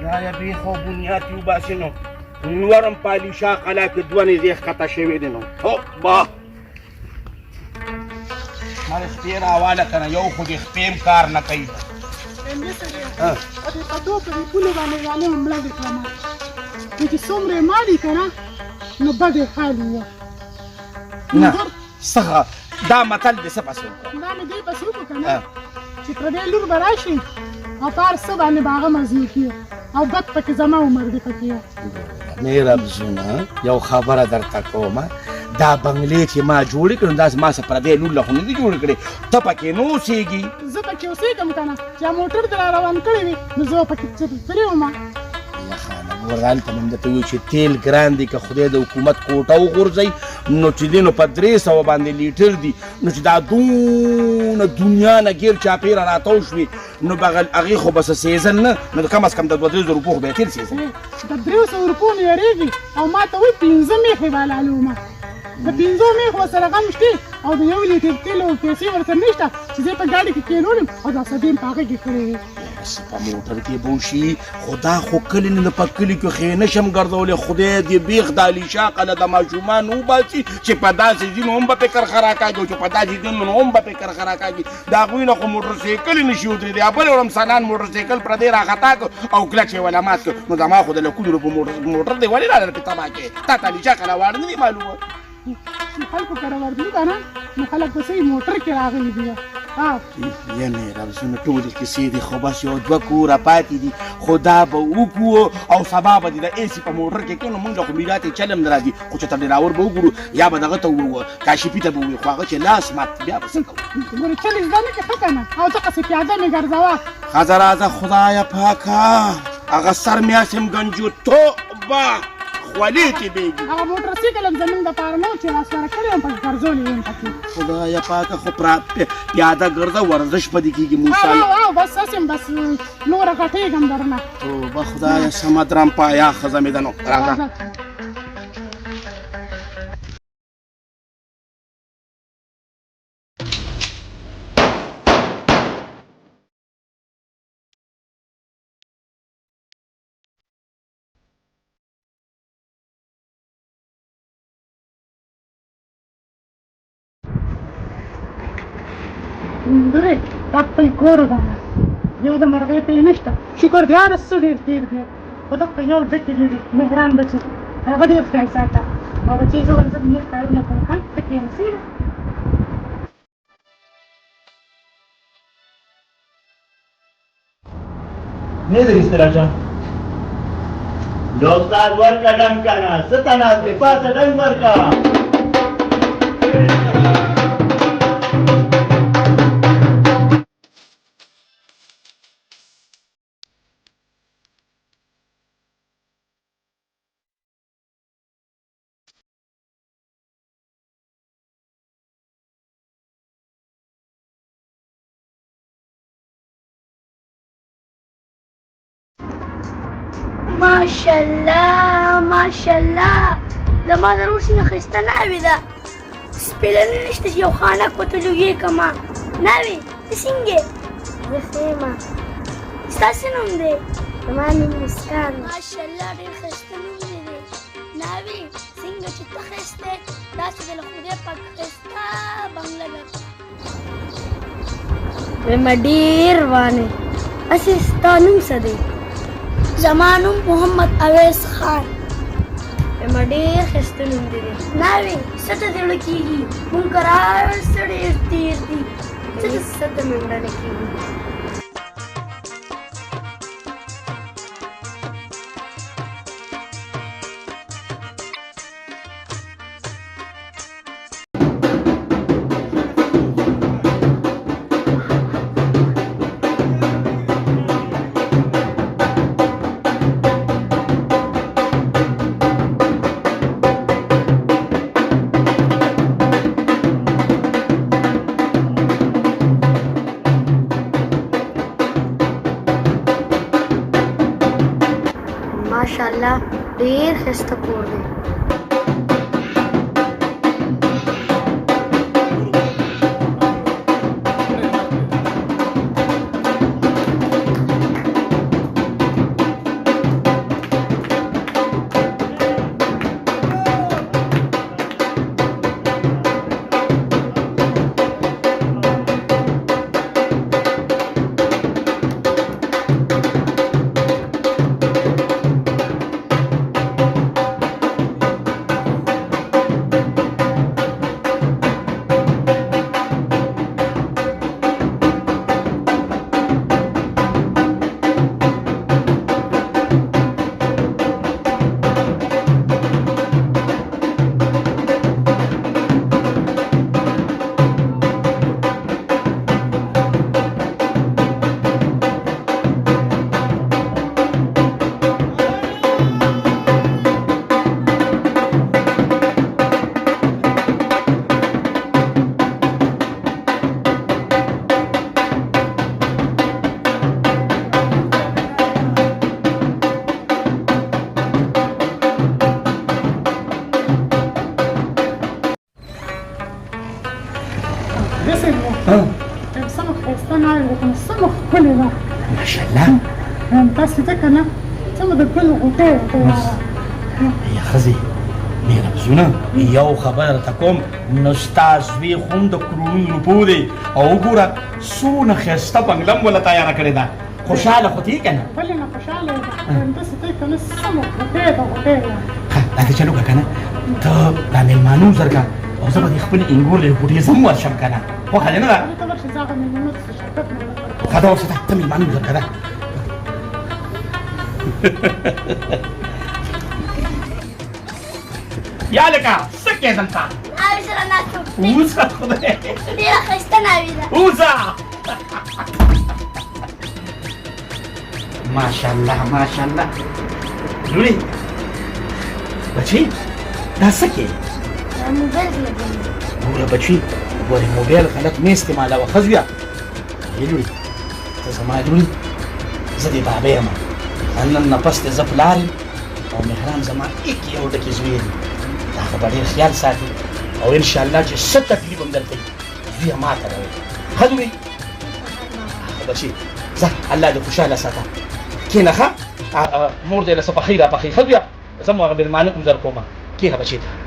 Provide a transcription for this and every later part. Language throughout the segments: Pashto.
خدایه بیخ او بنیاد یې وباسي نو لوړم پالیشا قلا کې دوه نېزې ښکته شوې دي نو هوبا ما د شپې راواله که نه یو خو د خپې هم کار نه کوي او د پټو په دې پولو باندې ظالم مړه دې کړمه نو چې څومره یې مالي که نه نو بد یې حال وو نه څه دا متل دې څه پسې وکړه دا مې دې پسې وکړو که نه چې پردی لور به راشي او په هر څه باندې به هغه مزې کړي او بد پکې زما عمر دې پکې مې رب زونه یو خبره درته کومه دا بنګلې چې ما جوړې کړې نو داسې ما څه پردی لور له خو نه دي جوړې کړې ته پکې نه اوسېږي زه پکې اوسېږم که نه چې موټر دې را روان کړی وي نو زه به پکې تللې وم یخانه ګوره هلته مې درته ویل چې تیل ګران دی که خدای د حکومت کوټه وغورځوي نو چې دی نو په 300 باندې لیټر دي نو چې دا دونه دنیا نه ګیر چاپېره راتاو شوې نو به هغې خو بس سیزن نه نو کم از کم د 200 روپو خو به یې تیل سیزن د 300 روپو نه یېرېږي او ما ته وایي 5 میخې به حلالې ومه د 5 میخ ورسره غم شته او د 1 لیټر تیل او پیسې ورسره نشته چې زه په ګاډي کې کېنولم او دا سدې مې په هغه کې کړې وې په موټر کې به وشي خو دا خو کلي نه په کلي کې خې نه شم ګرځولی خدای دې بیخ د علیشا قله د ماشومان وباسي چې په داسې ځینو هم به پې کرخرا کاږي او چې په داسې ځینو هم به پې کرخرا کاږي د هغوی نه خو موټرسایکل نه شي ودرېدی یا بل وړم سنان موټرسایکل پردی راخطا کړ او کلچ یې وله مات کړ نو زما خو د لکونو روپو موټر دی ولې راله پې تباه کړې تا ته علیشا قله واړه نه دي معلومه خلکو کره ورځي که نه نو خلک به صحیح موټر کې راغلي دي یعنې رمزونه ټولې کیسې دي خو بس یو 2 کوره پاتې دي خو دا به وکړو او سبا به دې د ایسي په موټر کې کړو نو مونږ له خو میرات یې چل هم نه راځي خو چې تر ډېراور به وګورو یا به دغه ته ووایو کاشفي ته به ووایو خو هغه چې لاس مات بیا به څه کوو ګورې چل یې زده نه کړې ښه که نه او دغسې پیاده مې ګرځوه ښځه راځه خدایه پاکه هغه سر مې هسې ګنجو توبه خولې کې بیږي هغه موټرسایکل هم زمونږ دپاره نه و چې راسره کړی وم پکې ګرځولی وم پکې خدایه پاکه خو پیاده ګرځه ورزش په دې کېږي او بس هسې یم بس نوره غټېږم درنه توبه خدایه سمه درم پایا ښځه مې ده نو راځه ګورې دا خپل کور ده یو د مرغۍ پې نشته شکر دی هر څه ډېر تېر دی خو دغه یو ډکې لري مهران بچي هغه ډېر خیال ساته او بچي زه ورځم ډېر کارونه کوم هلته کښېنسېږه نه درېسته راشه یو ساعت ورکړه ډنګ کنه څه ته ناست دی پاسه ډنګ ورکړه ماشاءالله ماشاءالله زما د ورور سینه ښایسته ناوې ده سپېلنې نشته چې یو خانک په تلویې کړمه ناوې ته څنګه زه ښه یم ستا څه نوم دی زما نوم مسکان ماشاءالله ډېر ښایسته نوم دی ناوې څنګه چې ته ښایسته یې داسې د له خدای پاک ښایسته بنګله درکړه ویمه ډېر وانې هسې ستا نوم څه دی زما نوم محمد اویس خان ویمه ډېر ښایسته نوم دی ناوې څه ته دې زړه کېږي مونږ کرار څه ډېر تېر دي څه ته مې زړه نه کېږي ماشاءالله ډېر ښایسته کور دی ماشاءالله تاسې ځکه نه څنګه د ګل غوټۍ یا ښځې مهربزونه یو خبره درته کوم نو ستا زوی خو هم د کروړونو روپو دی او وګوره څونه ښایسته بنګله م وله تیاره کړې ده خوشحاله خو ته یې که نه ولې نه خوشحاله یم داسې ته که نه سمه غوټۍ ده غوټۍ ده ښه دا ته چلو که که نه ته دا مېلمانه وزرکه او زه به دې خپلې انګور له غوټې زه هم ورشم که نه خوښه دې نه ده ته ورشې زه هغه مېلمنو ته شرکت نه ورکړم ښه دا ورسه ته مېلمانه وزرکه ده یا لکه څه کېدل تا ناوې سره ناست یم اوسه خدای ډېره ښایسته ناوې ده اوسه ماشاءالله ماشاءالله لورې بچی دا څه کې دا موبایل کې لګوي ګوره بچي ګورې موبایل غلط مه استعمالوه ښه زویه ای لورې ته زما لورې زه دې بابه یم نن نه پس دې زه پلار یم او مهران زما ایک یو ډکې زوی دی دا خو به ډېر خیال ساتي او انشاءالله چې څه تکلیف هم درته وي زویه ماته راوړي ښه لورې ښه بچي ځه الله دې خوشحاله ساته کښېنه ښه مور دې له څه پخۍ را پخۍ ښه زویه زه مو هغه مېلمانه هم در کومه کښېنه بچې ته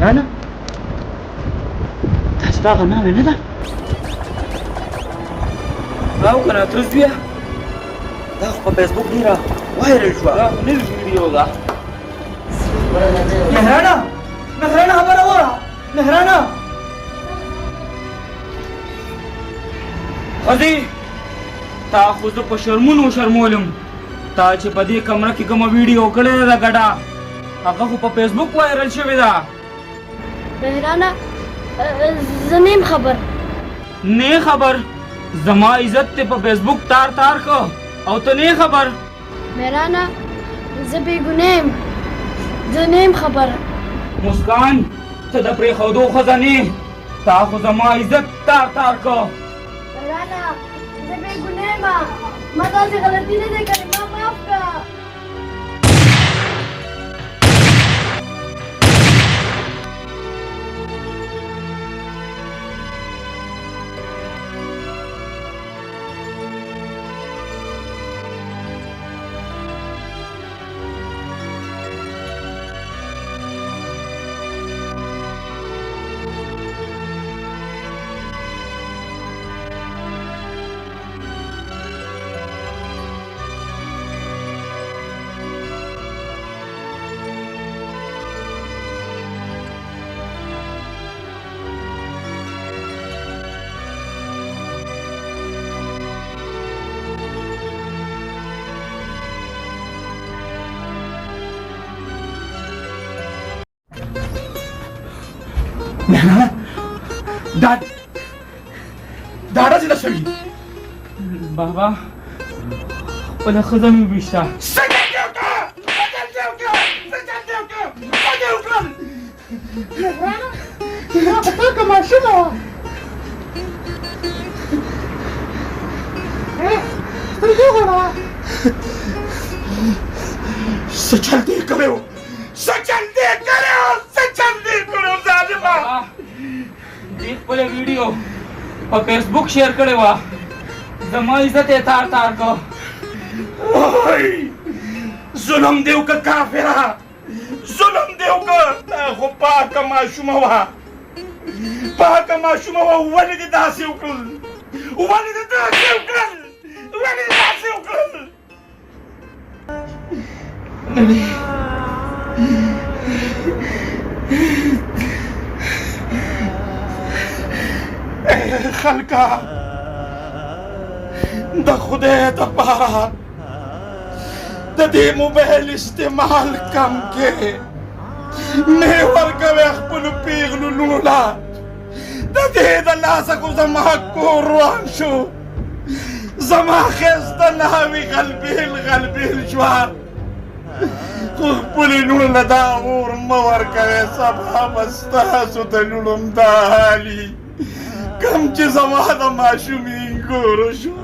Rana? تاسو دا غنا مې نه ده؟ او کنه ترس بیا دا خو په فیسبوک ډیره وایرل شوه دا خو نوې ویډیو ده مهرانه خبره وره مهرانه ښځې تا خو زه په شرمونو شرمولم تا چې په دې کمره کې کومه ویډیو کړې ده ګډه هغه خو په فیسبوک وایرل شوې ده مهرانه زه نیم خبر نه خبر زما عزت ته په فیسبوک تار کو او ته نه خبر مهرانه زه بېګناه یم زه نیم خبر مسکان ته د پرېښودو ښځه نه تا خو زما عزت تار کو مهرانه زه بېګناه یم ما داسې غلطي نه ده کړې ما معاف کړه مهرانه دا داسې نه شوي بابا خپله ښځه مې وویشته مهرانه دا په تا که ماشومه وه سترګې وغړوه څه چل دې کړی و ظالمه دې خپله ویډیو په فیسبوک شیر کړې وه زما عزت یې تار کو وای ظلم دې وکړه کافره ظلم دې وکړه دا خو پاکه ماشومه وه ولې دې داسې وکړل خلکه د خدای دپاره د دې موبایل استعمال کم کې مې ورکوې خپلو پیغلو لونو له د دې د لاسه خو زما کور روان شو زما ښایسته ناوې غلبېل شوه خو خپلې لونو له دا اور مه ورکوې سبا به ستاسو د لونو هم دا حالي کم چې زما د ماشومې ګورو شو